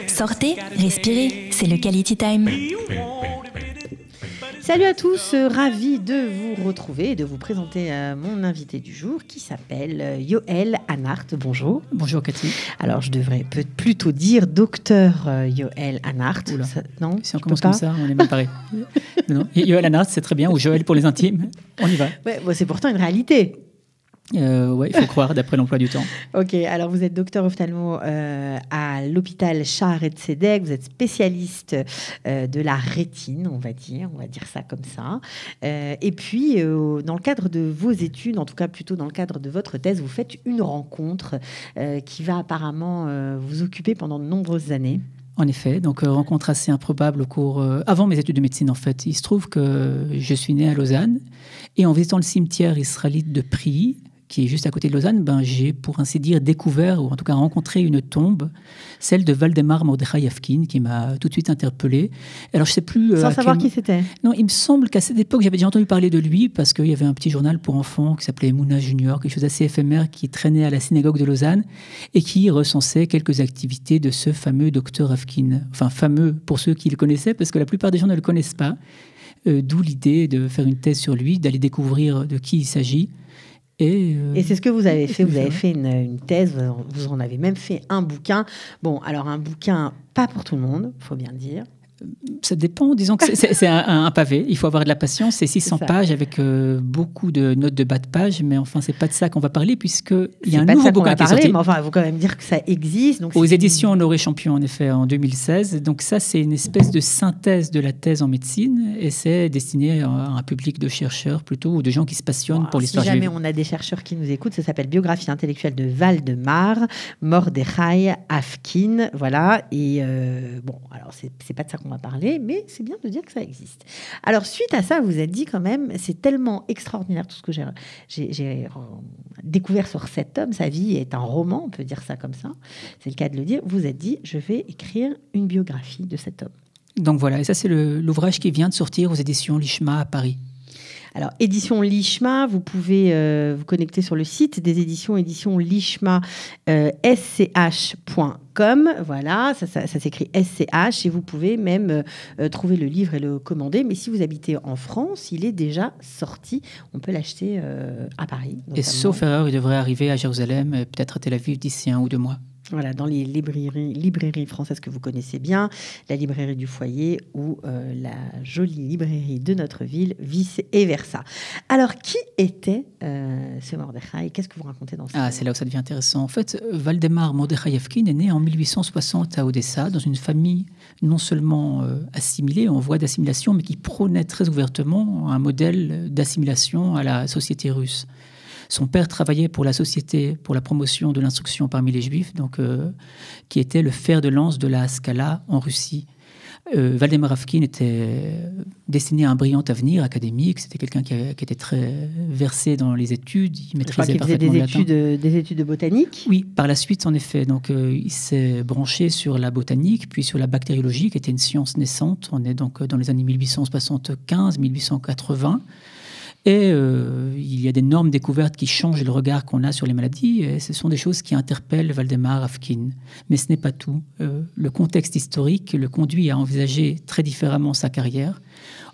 Sortez, respirez, c'est le Quality Time. Salut à tous, ravi de vous retrouver et de vous présenter mon invité du jour qui s'appelle Yoël Anhart. Bonjour. Bonjour Cathy. Alors je devrais plutôt dire docteur Yoël Anhart. Non, si on commence comme ça, on est mal paré. Yoël Anhart, c'est très bien, ou Joël pour les intimes, on y va. Ouais, bon, c'est pourtant une réalité. Oui, il faut croire, d'après l'emploi du temps. Ok, alors vous êtes docteur ophtalmo à l'hôpital Shaare Zedek, vous êtes spécialiste de la rétine, on va dire ça comme ça. Et puis, dans le cadre de vos études, en tout cas plutôt dans le cadre de votre thèse, vous faites une rencontre qui va apparemment vous occuper pendant de nombreuses années. En effet, donc rencontre assez improbable au cours... avant mes études de médecine, en fait. Il se trouve que je suis né à Lausanne et en visitant le cimetière israélite de Prilly, qui est juste à côté de Lausanne, j'ai, pour ainsi dire, découvert, ou en tout cas rencontré une tombe, celle de Waldemar Mordechai Afkin, qui m'a tout de suite interpellé. Alors, je sais plus... Sans savoir qui c'était. Non, il me semble qu'à cette époque, j'avais déjà entendu parler de lui, parce qu'il y avait un petit journal pour enfants qui s'appelait Mouna Junior, quelque chose d'assez éphémère, qui traînait à la synagogue de Lausanne, et qui recensait quelques activités de ce fameux docteur Afkin. Enfin, fameux pour ceux qui le connaissaient, parce que la plupart des gens ne le connaissent pas. D'où l'idée de faire une thèse sur lui, d'aller découvrir de qui il s'agit. Et c'est ce que vous avez fait. Vous avez fait une thèse, vous en avez même fait un bouquin. Bon, alors un bouquin pas pour tout le monde, il faut bien le dire. Ça dépend, disons que c'est un pavé, il faut avoir de la patience, c'est 600 pages avec beaucoup de notes de bas de page, mais enfin c'est pas de ça qu'on va parler puisqu'il y a un nouveau bouquin qui est sorti. Mais enfin, il faut quand même dire que ça existe. Donc aux éditions Honoré Champion, en effet, en 2016. Donc ça, c'est une espèce de synthèse de la thèse en médecine et c'est destiné à un public de chercheurs plutôt ou de gens qui se passionnent pour l'histoire juive. Si jamais on a des chercheurs qui nous écoutent, ça s'appelle Biographie intellectuelle de Waldemar Mordechai Afkin. Voilà, et bon, alors c'est pas de ça qu'on va parler, mais c'est bien de dire que ça existe. Alors, suite à ça, vous êtes dit quand même, c'est tellement extraordinaire tout ce que j'ai découvert sur cet homme, sa vie est un roman, on peut dire ça comme ça, c'est le cas de le dire, vous êtes dit, je vais écrire une biographie de cet homme. Donc voilà, et ça c'est l'ouvrage qui vient de sortir aux éditions Lishma à Paris. Alors, édition Lishma, vous pouvez vous connecter sur le site des éditions Lishma, sch.com. Voilà, ça s'écrit SCH et vous pouvez même trouver le livre et le commander. Mais si vous habitez en France, il est déjà sorti. On peut l'acheter à Paris. Notamment. Et sauf erreur, il devrait arriver à Jérusalem, peut-être à Tel Aviv d'ici 1 ou 2 mois. Voilà, dans les librairies françaises que vous connaissez bien, la librairie du foyer ou la jolie librairie de notre ville, vice et versa. Alors, qui était ce Mordechai? Qu'est-ce que vous racontez dans ça? C'est là où ça devient intéressant. En fait, Waldemar Mordechai Afkin est né en 1860 à Odessa, dans une famille non seulement assimilée, en voie d'assimilation, mais qui prônait très ouvertement un modèle d'assimilation à la société russe. Son père travaillait pour la Société pour la promotion de l'instruction parmi les Juifs, donc, qui était le fer de lance de la Haskalah en Russie. Waldemar Afkin était destiné à un brillant avenir académique. C'était quelqu'un qui était très versé dans les études. Il maîtrisait parfaitement le latin. Des études de botanique. Oui, par la suite, en effet. Donc, il s'est branché sur la botanique, puis sur la bactériologie, qui était une science naissante. On est donc dans les années 1875-1880. Et il y a d'énormes découvertes qui changent le regard qu'on a sur les maladies. Et ce sont des choses qui interpellent Waldemar Afkin. Mais ce n'est pas tout. Le contexte historique le conduit à envisager très différemment sa carrière.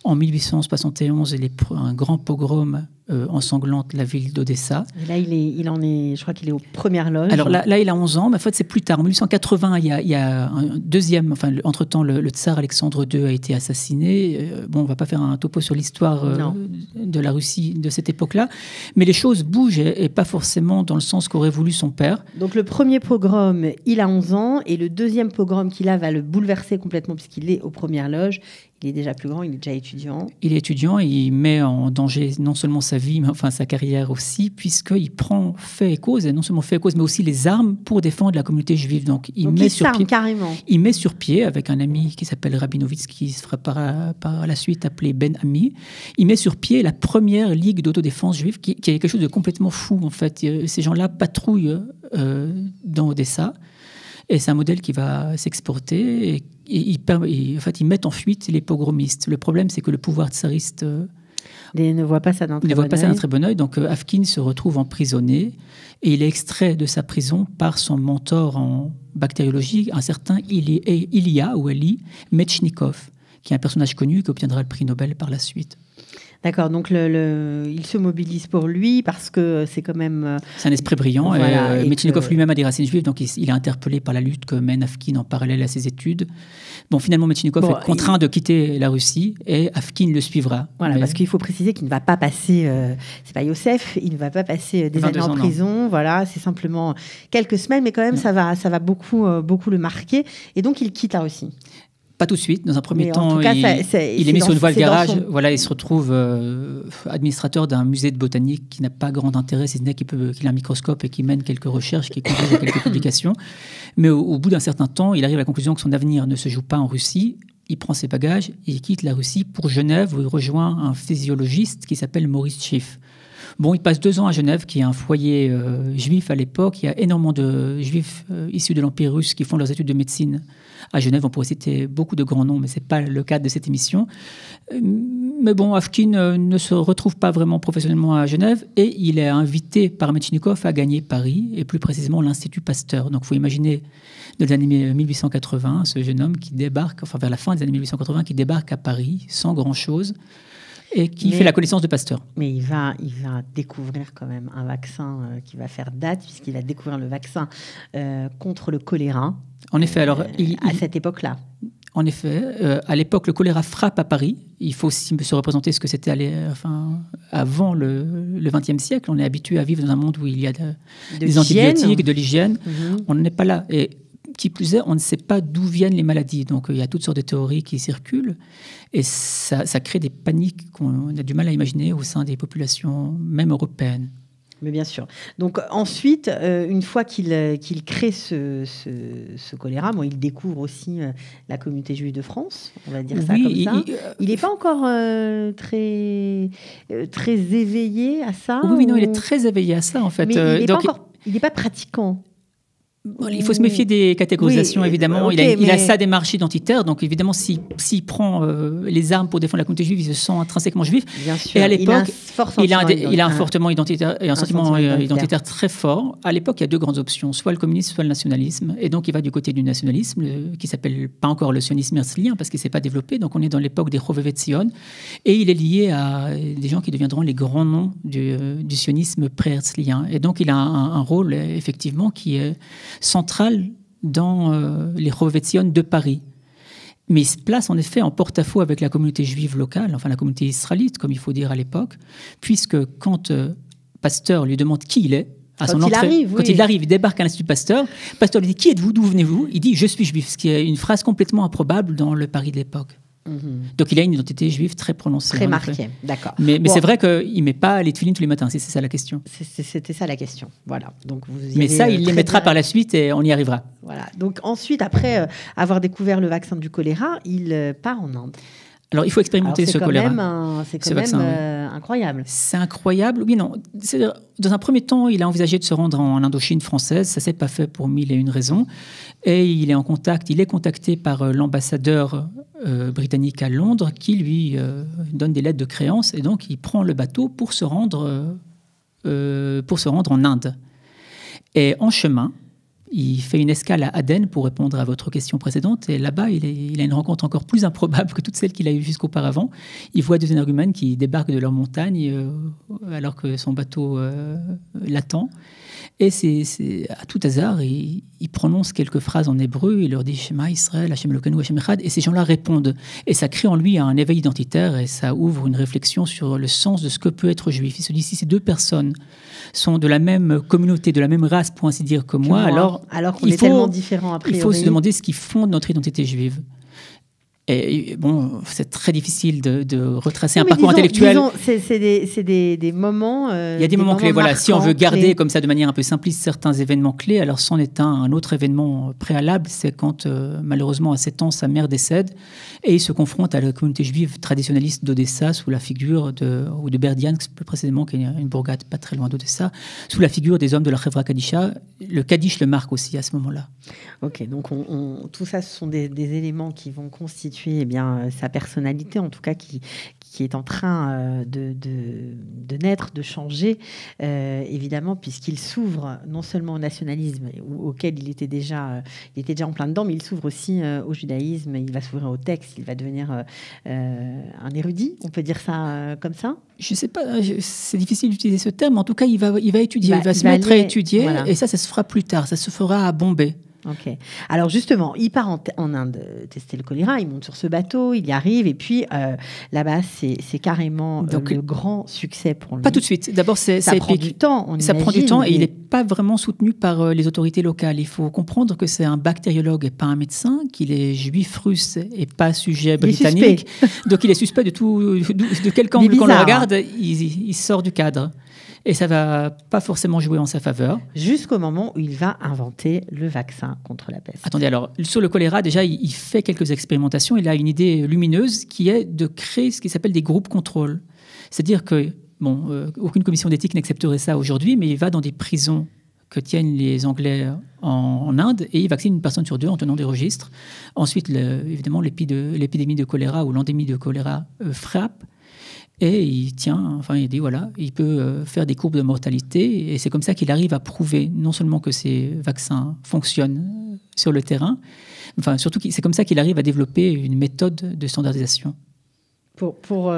En 1871, un grand pogrom ensanglante la ville d'Odessa. Et là, je crois qu'il est aux premières loges. Alors là, il a 11 ans, mais en fait, c'est plus tard. En 1880, il y a un deuxième... Enfin, entre-temps, le tsar Alexandre II a été assassiné. On ne va pas faire un topo sur l'histoire de la Russie de cette époque-là, mais les choses bougent et pas forcément dans le sens qu'aurait voulu son père. Donc, le premier pogrom, il a 11 ans, et le deuxième pogrom qu'il a va le bouleverser complètement, puisqu'il est aux premières loges. Il est déjà plus grand, il est déjà étudiant. Il est étudiant et il met en danger non seulement sa vie, mais enfin sa carrière aussi, puisqu'il prend fait et cause, et non seulement fait et cause, mais aussi les armes pour défendre la communauté juive. Donc il met sur pied, carrément. Il met sur pied, avec un ami qui s'appelle Rabinovitz, qui se fera par la suite appeler Ben Ami, il met sur pied la première ligue d'autodéfense juive, qui est quelque chose de complètement fou, en fait. Ces gens-là patrouillent dans Odessa. Et c'est un modèle qui va s'exporter et en fait, ils mettent en fuite les pogromistes. Le problème, c'est que le pouvoir tsariste Il ne voit pas ça d'un très bon œil. Il ne voit pas ça d'un très bon œil. Donc Afkin se retrouve emprisonné et il est extrait de sa prison par son mentor en bactériologie, un certain Ilya ou Eli Metchnikov, qui est un personnage connu qui obtiendra le prix Nobel par la suite. D'accord, donc il se mobilise pour lui parce que c'est quand même... C'est un esprit brillant. Voilà, et Metchnikov lui-même a des racines juives, donc il est interpellé par la lutte que mène Afkin en parallèle à ses études. Bon, finalement, Metchnikov est contraint de quitter la Russie et Afkin le suivra. Voilà, parce qu'il faut préciser qu'il ne va pas passer... c'est pas Yosef, il ne va pas passer des années en prison. Voilà, c'est simplement quelques semaines, mais quand même, ça va beaucoup le marquer. Et donc, il quitte la Russie. Pas tout de suite. Dans un premier temps, il est mis sur une voie de garage. Voilà, il se retrouve administrateur d'un musée de botanique qui n'a pas grand intérêt, si ce n'est qu'il a un microscope et qui mène quelques recherches, qui conduit à quelques publications. Mais au bout d'un certain temps, il arrive à la conclusion que son avenir ne se joue pas en Russie. Il prend ses bagages et il quitte la Russie pour Genève, où il rejoint un physiologiste qui s'appelle Maurice Schiff. Bon, il passe 2 ans à Genève, qui est un foyer juif à l'époque. Il y a énormément de juifs issus de l'Empire russe qui font leurs études de médecine à Genève. On pourrait citer beaucoup de grands noms, mais ce n'est pas le cas de cette émission. Mais bon, Afkin ne se retrouve pas vraiment professionnellement à Genève et il est invité par Metchnikov à gagner Paris, et plus précisément l'Institut Pasteur. Donc il faut imaginer dans les années 1880, ce jeune homme qui débarque, enfin vers la fin des années 1880, qui débarque à Paris sans grand-chose, et qui fait la connaissance de Pasteur. Mais il va découvrir quand même un vaccin qui va faire date, puisqu'il va découvrir le vaccin contre le choléra. En effet, alors à cette époque-là. En effet, à l'époque, le choléra frappe à Paris. Il faut aussi se représenter ce que c'était avant le XXe siècle. On est habitué à vivre dans un monde où il y a des antibiotiques, de l'hygiène. On n'est pas là. Et qui plus est, on ne sait pas d'où viennent les maladies. Donc, il y a toutes sortes de théories qui circulent. Et ça crée des paniques qu'on a du mal à imaginer au sein des populations, même européennes. Mais bien sûr. Donc ensuite, une fois qu'il crée ce choléra, il découvre aussi la communauté juive de France, on va dire ça comme ça. Il n'est pas encore très éveillé à ça. Oui, non, il est très éveillé à ça, en fait. Mais il n'est pas pratiquant. Il faut se méfier des catégorisations, évidemment. Okay, il a sa démarche identitaire, donc évidemment, s'il prend les armes pour défendre la communauté juive, il se sent intrinsèquement juif. Bien sûr. Et à l'époque, il a un sentiment identitaire et un sentiment identitaire très fort. À l'époque, il y a 2 grandes options, soit le communisme, soit le nationalisme. Et donc, il va du côté du nationalisme, qui s'appelle pas encore le sionisme herzlien, parce qu'il ne s'est pas développé. Donc, on est dans l'époque des Chovevet Tzion. Et il est lié à des gens qui deviendront les grands noms du sionisme pré-herzlien. Et donc, il a un rôle, effectivement, qui est centrale dans les Chovevet Tzion de Paris. Mais il se place en effet en porte-à-faux avec la communauté juive locale, enfin la communauté israélite, comme il faut dire à l'époque, puisque quand Pasteur lui demande qui il est, à son entrée, quand il arrive, il débarque à l'Institut Pasteur, Pasteur lui dit « Qui êtes-vous ? D'où venez-vous » Il dit « Je suis juif », ce qui est une phrase complètement improbable dans le Paris de l'époque. Donc il a une identité juive très prononcée. Très marquée, d'accord. Mais c'est vrai qu'il ne met pas les tefilines tous les matins, c'est ça la question. C'était ça la question, voilà. Donc mais ça, il les mettra par la suite et on y arrivera. Voilà. Donc ensuite, après avoir découvert le vaccin du choléra, il part en Inde. Alors, il faut expérimenter ce choléra. C'est quand même incroyable. C'est incroyable. Oui, non. Dans un premier temps, il a envisagé de se rendre en Indochine française. Ça ne s'est pas fait pour 1001 raisons. Et il est contacté par l'ambassadeur britannique à Londres qui lui donne des lettres de créance. Et donc, il prend le bateau pour se rendre en Inde. Et en chemin, il fait une escale à Aden pour répondre à votre question précédente. Et là-bas, il a une rencontre encore plus improbable que toutes celles qu'il a eues jusqu'auparavant. Il voit 2 énergumènes qui débarquent de leur montagne alors que son bateau l'attend. Et c'est à tout hasard, il prononce quelques phrases en hébreu. Il leur dit « Shema Israël, Hashem Elokeinu, Hashem Echad ». Et ces gens-là répondent. Et ça crée en lui un éveil identitaire et ça ouvre une réflexion sur le sens de ce que peut être juif. Il se dit « Si ces 2 personnes sont de la même communauté, de la même race, pour ainsi dire, que moi, alors qu'on est tellement différents a priori. Il faut se demander ce qui fonde notre identité juive. » Et bon, c'est très difficile de retracer un parcours intellectuel. C'est des moments. Il y a des moments clés. Voilà, si on veut garder comme ça de manière un peu simpliste certains événements clés, alors c'en est un autre événement préalable, c'est quand malheureusement à 7 ans sa mère décède et il se confronte à la communauté juive traditionnaliste d'Odessa sous la figure de Berdiansk plus précisément, qui est une bourgade pas très loin d'Odessa, sous la figure des hommes de la Chevra Kadisha. Le Kaddish le marque aussi à ce moment-là. Ok, donc tout ça, ce sont des éléments qui vont constituer sa personnalité, en tout cas qui qui est en train de naître, de changer, évidemment, puisqu'il s'ouvre non seulement au nationalisme auquel il était déjà en plein dedans, mais il s'ouvre aussi au judaïsme, il va s'ouvrir au texte, il va devenir un érudit, on peut dire ça comme ça? Je ne sais pas, c'est difficile d'utiliser ce terme, en tout cas il va étudier, il va se mettre à étudier, voilà. Et ça se fera plus tard, ça se fera à Bombay. Ok. Alors justement, il part en Inde tester le choléra, il monte sur ce bateau, il y arrive, et puis là-bas, c'est carrément le grand succès pour lui. Pas tout de suite. D'abord, ça prend du temps. Ça prend du temps et il n'est pas vraiment soutenu par les autorités locales. Il faut comprendre que c'est un bactériologue et pas un médecin, qu'il est juif russe et pas sujet britannique. Donc il est suspect de tout, de quelque angle qu'on le regarde, il sort du cadre. Et ça ne va pas forcément jouer en sa faveur. Jusqu'au moment où il va inventer le vaccin contre la peste. Attendez, alors, sur le choléra, déjà, il fait quelques expérimentations. Il a une idée lumineuse qui est de créer ce qui s'appelle des groupes contrôle. C'est-à-dire que, aucune commission d'éthique n'accepterait ça aujourd'hui, mais il va dans des prisons que tiennent les Anglais en Inde et il vaccine une personne sur deux en tenant des registres. Ensuite, évidemment, l'épidémie de choléra ou l'endémie de choléra frappe. Et il dit voilà, il peut faire des courbes de mortalité. Et c'est comme ça qu'il arrive à prouver non seulement que ces vaccins fonctionnent sur le terrain, surtout c'est comme ça qu'il arrive à développer une méthode de standardisation. Pour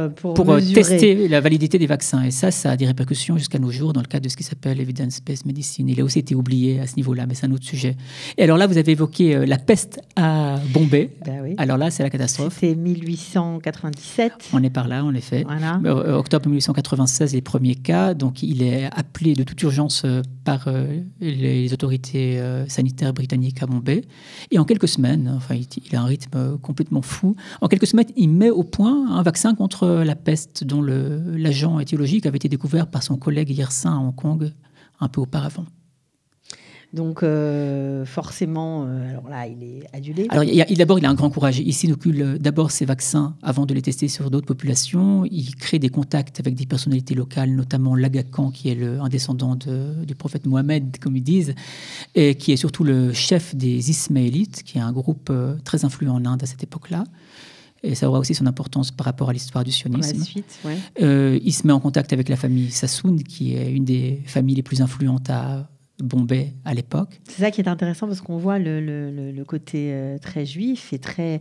tester la validité des vaccins. Et ça a des répercussions jusqu'à nos jours dans le cadre de ce qui s'appelle evidence-based medicine. Il a aussi été oublié à ce niveau-là, mais c'est un autre sujet. Et alors là, vous avez évoqué la peste à Bombay. Ben oui. Alors là, c'est la catastrophe. C'est 1897. On est par là, en effet. Voilà. Octobre 1896, les premiers cas. Donc, il est appelé de toute urgence par les autorités sanitaires britanniques à Bombay. Et en quelques semaines, il a un rythme complètement fou. En quelques semaines, il met au point un vaccin contre la peste dont l'agent étiologique avait été découvert par son collègue Yersin à Hong Kong un peu auparavant. Donc, forcément, alors là, il est adulé. Alors, d'abord, il a un grand courage. Il s'inocule d'abord ces vaccins avant de les tester sur d'autres populations. Il crée des contacts avec des personnalités locales, notamment l'Aga Khan, qui est un descendant du prophète Mohammed, comme ils disent, et qui est surtout le chef des Ismaélites, qui est un groupe très influent en Inde à cette époque-là. Et ça aura aussi son importance par rapport à l'histoire du sionisme. Il se met en contact avec la famille Sassoon, qui est une des familles les plus influentes à Bombay à l'époque. C'est ça qui est intéressant parce qu'on voit le côté très juif et très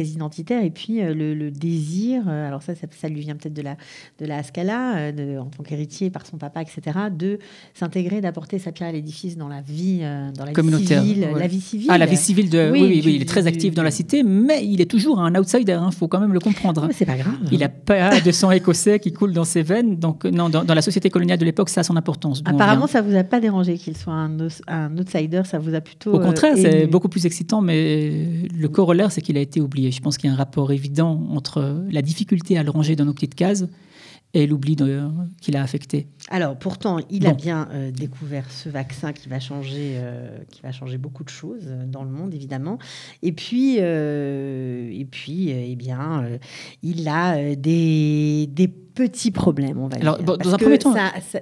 identitaire, et puis le désir, alors ça lui vient peut-être de la Haskalah, en tant qu'héritier par son papa, etc., de s'intégrer, d'apporter sa pierre à l'édifice dans la vie communautaire, civile. Ouais. La vie civile. Ah, la vie civile oui, il est très actif dans la cité, mais il est toujours un outsider, faut quand même le comprendre. Mais c'est pas grave. Il n'a pas de sang écossais qui coule dans ses veines, donc non, dans la société coloniale de l'époque, ça a son importance. Apparemment, ça vous a pas dérangé qu'il soit un outsider, ça vous a plutôt... Au contraire, c'est beaucoup plus excitant, mais le corollaire, c'est qu'il a été oublié. Je pense qu'il y a un rapport évident entre la difficulté à le ranger dans nos petites cases et l'oubli qu'il a affecté. Alors, pourtant, il a bien découvert ce vaccin qui va changer beaucoup de choses dans le monde, évidemment. Et puis il a des petits problèmes, on va dire. Dans un premier temps,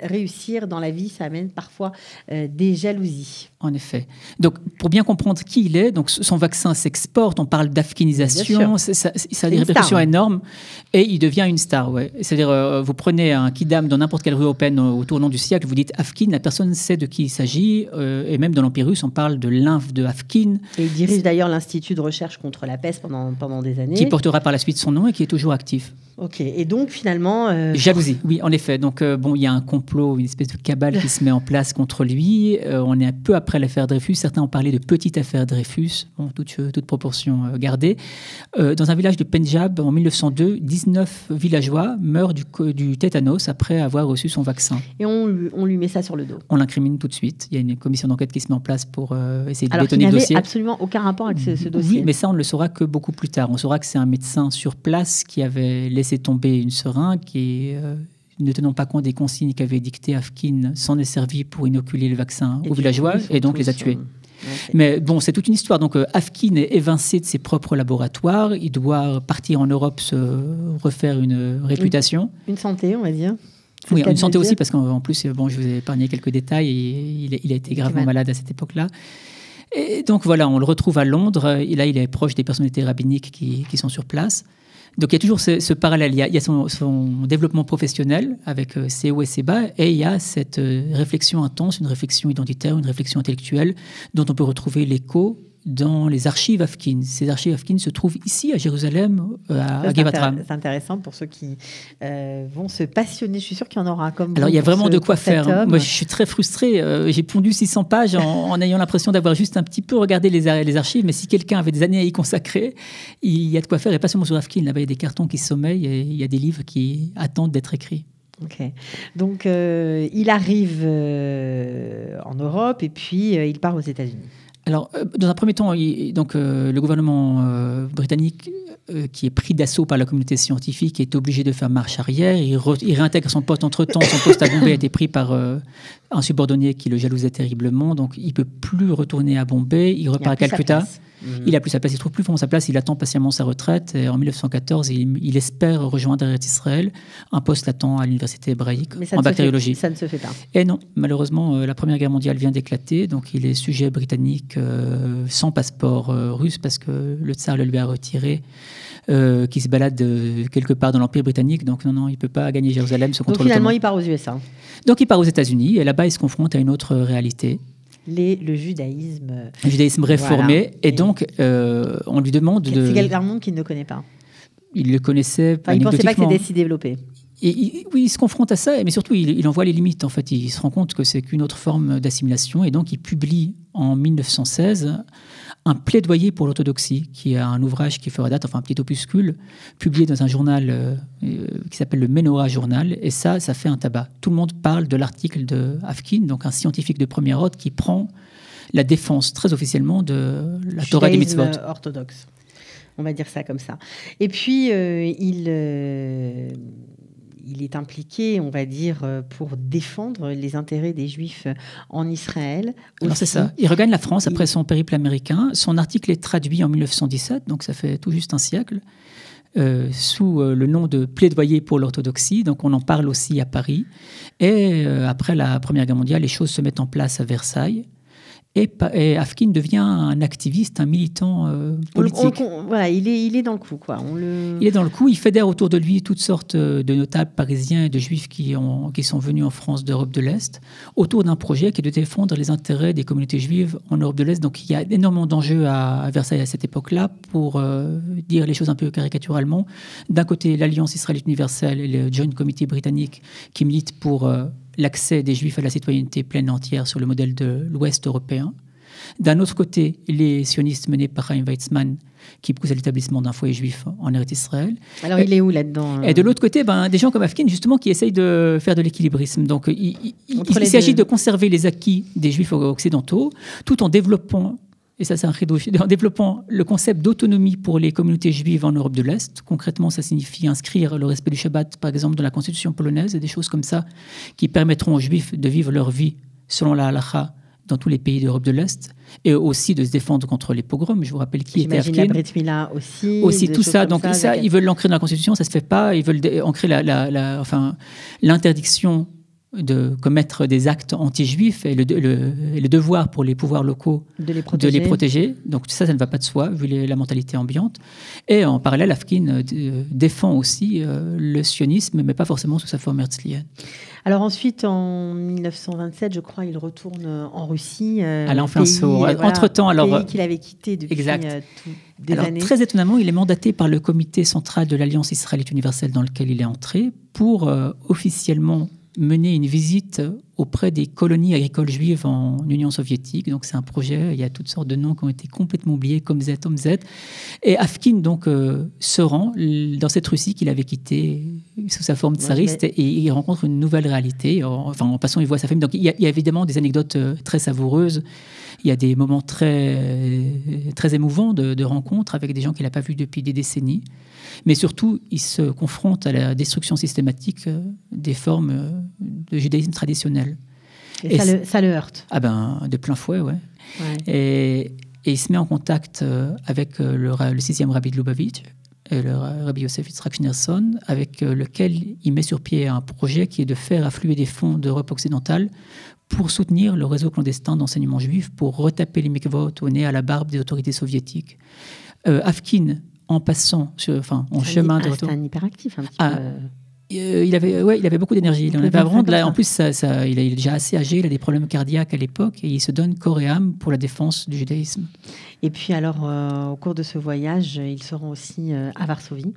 réussir dans la vie, ça amène parfois des jalousies. En effet. Donc, pour bien comprendre qui il est, donc son vaccin s'exporte, on parle d'afghanisation, ça a des répercussions énormes, et il devient une star. Ouais. C'est-à-dire, vous prenez un kidam dans n'importe quelle rue européenne au tournant du siècle, vous dites Afkin, la personne sait de qui il s'agit, et même dans l'Empire russe, on parle de lymphe de Afkin. Et il dirige d'ailleurs l'Institut de recherche contre la peste pendant des années. Qui portera par la suite son nom et qui est toujours actif. Ok, et donc finalement... Jalousie, oui, en effet. Donc, il y a un complot, une espèce de cabale qui se met en place contre lui. On est un peu après l'affaire Dreyfus. Certains ont parlé de petite affaire Dreyfus, toute proportion gardée. Dans un village de Pendjab, en 1902, 19 villageois meurent du tétanos après avoir reçu son vaccin. Et on lui met ça sur le dos. On l'incrimine tout de suite. Il y a une commission d'enquête qui se met en place pour essayer de bétonner le dossier. Alors qu'il n'avait absolument aucun rapport avec ce dossier. Oui, mais ça, on ne le saura que beaucoup plus tard. On saura que c'est un médecin sur place qui avait laissé tomber une seringue qui, ne tenant pas compte des consignes qu'avait dictées Afkin, s'en est servi pour inoculer le vaccin aux villageois et donc les a tués. Okay. Mais bon, c'est toute une histoire. Donc Afkin est évincé de ses propres laboratoires. Il doit partir en Europe se refaire une réputation. Une santé, on va dire. Oui, une santé aussi, parce qu'en plus, je vous ai épargné quelques détails. Il a été gravement malade à cette époque-là. Et donc voilà, on le retrouve à Londres. Et là, il est proche des personnalités rabbiniques qui sont sur place. Donc il y a toujours ce parallèle. Il y a son développement professionnel avec ses hauts et ses bas, et il y a cette réflexion intense, une réflexion identitaire, une réflexion intellectuelle, dont on peut retrouver l'écho dans les archives Afkin. Ces archives Afkin se trouvent ici à Jérusalem, à Givat-Ram. C'est intéressant pour ceux qui vont se passionner. Je suis sûre qu'il y en aura comme. Alors il y a vraiment de quoi faire. Moi, je suis très frustrée. J'ai pondu 600 pages en ayant l'impression d'avoir juste un petit peu regardé les archives. Mais si quelqu'un avait des années à y consacrer, il y a de quoi faire. Et pas seulement sur Afkin. Là-bas, il y a des cartons qui sommeillent et il y a des livres qui attendent d'être écrits. Ok. Donc il arrive en Europe et puis il part aux États-Unis. Alors, dans un premier temps, le gouvernement britannique, qui est pris d'assaut par la communauté scientifique, est obligé de faire marche arrière. Il réintègre son poste entre-temps. Son poste à Bombay a été pris par un subordonné qui le jalousait terriblement. Donc, il ne peut plus retourner à Bombay. Il repart à Calcutta. Il n'a plus sa place. Il ne trouve plus vraiment sa place. Il attend patiemment sa retraite. Et en 1914, il espère rejoindre Eretz Israël, un poste l'attend à l'université hébraïque en bactériologie. Ça ne se fait pas. Et non, malheureusement, la Première Guerre mondiale vient d'éclater. Donc, il est sujet britannique sans passeport russe parce que le tsar le lui a retiré. Qui se balade quelque part dans l'Empire britannique. Donc non, il ne peut pas gagner Jérusalem. Donc finalement, il part aux USA. Donc il part aux États-Unis. Et là-bas, il se confronte à une autre réalité. Le judaïsme. Le judaïsme réformé. Voilà. Et donc, on lui demande C'est quelqu'un monde qu'il ne connaît pas. Il le connaissait il ne pensait pas que c'était si développé. Oui, il se confronte à ça, mais surtout, il en voit les limites. En fait, il se rend compte que c'est qu'une autre forme d'assimilation. Et donc, il publie en 1916 un plaidoyer pour l'orthodoxie, qui est un ouvrage qui fera date, enfin un petit opuscule, publié dans un journal qui s'appelle le Menorah Journal. Et ça fait un tabac. Tout le monde parle de l'article de Afkin, donc un scientifique de premier ordre qui prend la défense très officiellement de la Torah des mitzvot. Orthodoxe. On va dire ça comme ça. Et puis, il est impliqué, on va dire, pour défendre les intérêts des Juifs en Israël. Alors c'est ça. Il regagne la France après son périple américain. Son article est traduit en 1917, donc ça fait tout juste un siècle, sous le nom de Plaidoyer pour l'orthodoxie. Donc on en parle aussi à Paris. Et après la Première Guerre mondiale, les choses se mettent en place à Versailles. Et Afkin devient un activiste, un militant politique. Voilà, il est dans le coup, quoi. Il est dans le coup. Il fédère autour de lui toutes sortes de notables parisiens et de juifs qui sont venus en France d'Europe de l'Est, autour d'un projet qui est de défendre les intérêts des communautés juives en Europe de l'Est. Donc il y a énormément d'enjeux à Versailles à cette époque-là, pour dire les choses un peu caricaturalement. D'un côté, l'Alliance israélite universelle et le Joint Committee britannique qui militent pour l'accès des Juifs à la citoyenneté pleine et entière sur le modèle de l'Ouest européen. D'un autre côté, les sionistes menés par Chaim Weizmann qui poussent à l'établissement d'un foyer juif en Eretz Israël. Alors il est où là-dedans Et de l'autre côté, des gens comme Afkin justement qui essayent de faire de l'équilibrisme. Donc il s'agit de conserver les acquis des Juifs occidentaux tout en développant, et ça c'est un credo, en développant le concept d'autonomie pour les communautés juives en Europe de l'Est. Concrètement, ça signifie inscrire le respect du Shabbat, par exemple, dans la constitution polonaise, et des choses comme ça qui permettront aux Juifs de vivre leur vie selon la halakha dans tous les pays d'Europe de l'Est, et aussi de se défendre contre les pogroms. Je vous rappelle qui était Afkin. J'imagine la Brit Mila aussi. Aussi tout ça. Donc ça, ils veulent l'ancrer dans la Constitution, ça se fait pas. Ils veulent ancrer l'interdiction de commettre des actes anti-juifs et le devoir pour les pouvoirs locaux de les protéger. Donc ça ne va pas de soi, vu la mentalité ambiante. Et en parallèle, Afkin défend aussi le sionisme, mais pas forcément sous sa forme herzlienne. Alors ensuite, en 1927, je crois, il retourne en Russie. Elle en fait un saut. Entre-temps, pays qu'il avait quitté depuis des années. Très étonnamment, il est mandaté par le comité central de l'Alliance israélite universelle dans lequel il est entré pour officiellement mener une visite auprès des colonies agricoles juives en Union soviétique. Donc c'est un projet, il y a toutes sortes de noms qui ont été complètement oubliés, comme Z, Tom Z. Et Afkin donc se rend dans cette Russie qu'il avait quittée sous sa forme tsariste, et il rencontre une nouvelle réalité. En passant, il voit sa famille. Donc il y a évidemment des anecdotes très savoureuses. Il y a des moments très, très émouvants de rencontres avec des gens qu'il n'a pas vus depuis des décennies. Mais surtout, il se confronte à la destruction systématique des formes de judaïsme traditionnel. Et ça le heurte. De plein fouet, ouais. Et il se met en contact avec le 6e rabbi de Lubavitch, et le rabbi Yosef Yitzhak Schneerson, avec lequel il met sur pied un projet qui est de faire affluer des fonds d'Europe occidentale pour soutenir le réseau clandestin d'enseignement juif, pour retaper les mikvot au nez à la barbe des autorités soviétiques. Afkin en passant, en chemin de retour. C'était un hyperactif un petit peu. Il avait beaucoup d'énergie. Il en avait vraiment en plus, il est déjà assez âgé, il a des problèmes cardiaques à l'époque et il se donne corps et âme pour la défense du judaïsme. Et puis alors, au cours de ce voyage, ils seront aussi à Varsovie.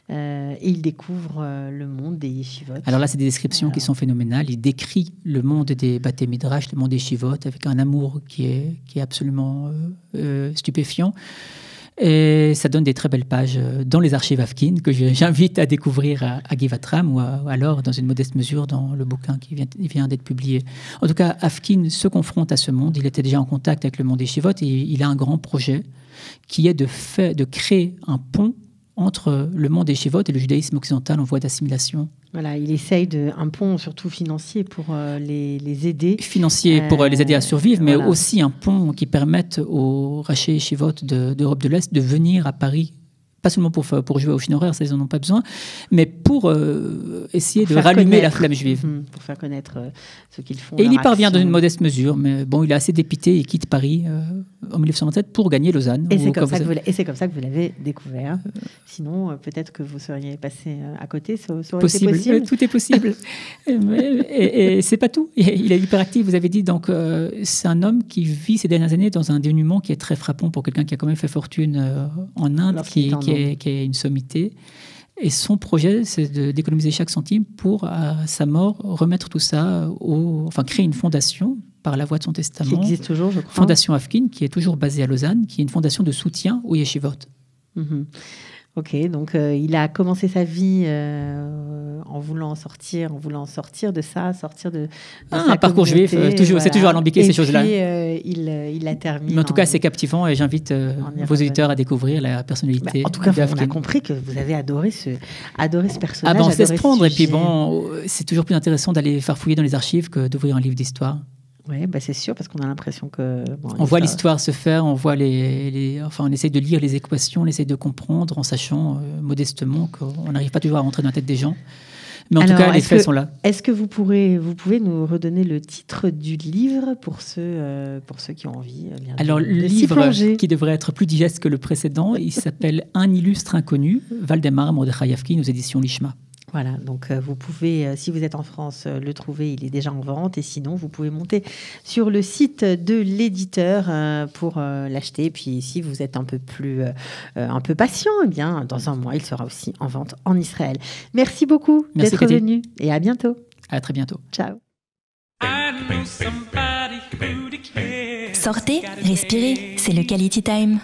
Et il découvre le monde des yeshivot. Alors là, c'est des descriptions qui sont phénoménales. Il décrit le monde des Baté Midrash, le monde des yeshivot, avec un amour qui est absolument stupéfiant. Et ça donne des très belles pages dans les archives Afkin que j'invite à découvrir à Givatram ou alors, dans une modeste mesure, dans le bouquin qui vient d'être publié. En tout cas, Afkin se confronte à ce monde. Il était déjà en contact avec le monde des yeshivot et il a un grand projet qui est de créer un pont entre le monde des yeshivot et le judaïsme occidental en voie d'assimilation. Voilà, il essaye un pont surtout financier pour les aider. Financier pour les aider à survivre, mais aussi un pont qui permette aux rachés yeshivot d'Europe de l'Est de venir à Paris, pas seulement pour jouer au film horaire, ça ils n'en ont pas besoin, mais pour essayer de rallumer la flamme juive. Pour faire connaître ce qu'ils font. Et il y parvient dans une modeste mesure, mais bon, il est assez dépité et quitte Paris en 1927 pour gagner Lausanne. Et c'est comme ça que vous l'avez découvert. Sinon, peut-être que vous seriez passé à côté, ça aurait été possible. Tout est possible. et c'est pas tout. Il est hyperactif, vous avez dit, donc c'est un homme qui vit ces dernières années dans un dénuement qui est très frappant pour quelqu'un qui a quand même fait fortune en Inde, qui est une sommité. Et son projet, c'est d'économiser chaque centime pour, à sa mort, remettre tout ça, créer une fondation par la voie de son testament. Qui existe toujours, je crois. Fondation Afkin, qui est toujours basée à Lausanne, qui est une fondation de soutien aux yeshivot. Ok, donc il a commencé sa vie en voulant sortir de ça, sortir de un parcours juif, c'est toujours alambiqué ces choses-là. Et puis il a terminé. Mais en tout cas, c'est captivant et j'invite vos auditeurs à découvrir la personnalité. En tout cas, on a compris que vous avez adoré ce personnage. Ah ben, on se laisse prendre et puis bon, c'est toujours plus intéressant d'aller farfouiller dans les archives que d'ouvrir un livre d'histoire. Oui, bah c'est sûr, parce qu'on a l'impression que... on voit l'histoire se faire, on voit on essaye de lire les équations, on essaye de comprendre en sachant modestement qu'on n'arrive pas toujours à rentrer dans la tête des gens. Mais en tout cas, les faits sont là. Est-ce que vous pouvez nous redonner le titre du livre pour ceux qui ont envie Alors, le livre qui devrait être plus digeste que le précédent, il s'appelle « Un illustre inconnu », Valdemar Mordechai Afkin aux éditions Lishma. Voilà, donc vous pouvez, si vous êtes en France, le trouver, il est déjà en vente. Et sinon, vous pouvez monter sur le site de l'éditeur pour l'acheter. Puis si vous êtes un peu patient, eh bien, dans un mois, il sera aussi en vente en Israël. Merci beaucoup d'être venu et à bientôt. À très bientôt. Ciao. Sortez, respirez, c'est le Quality Time.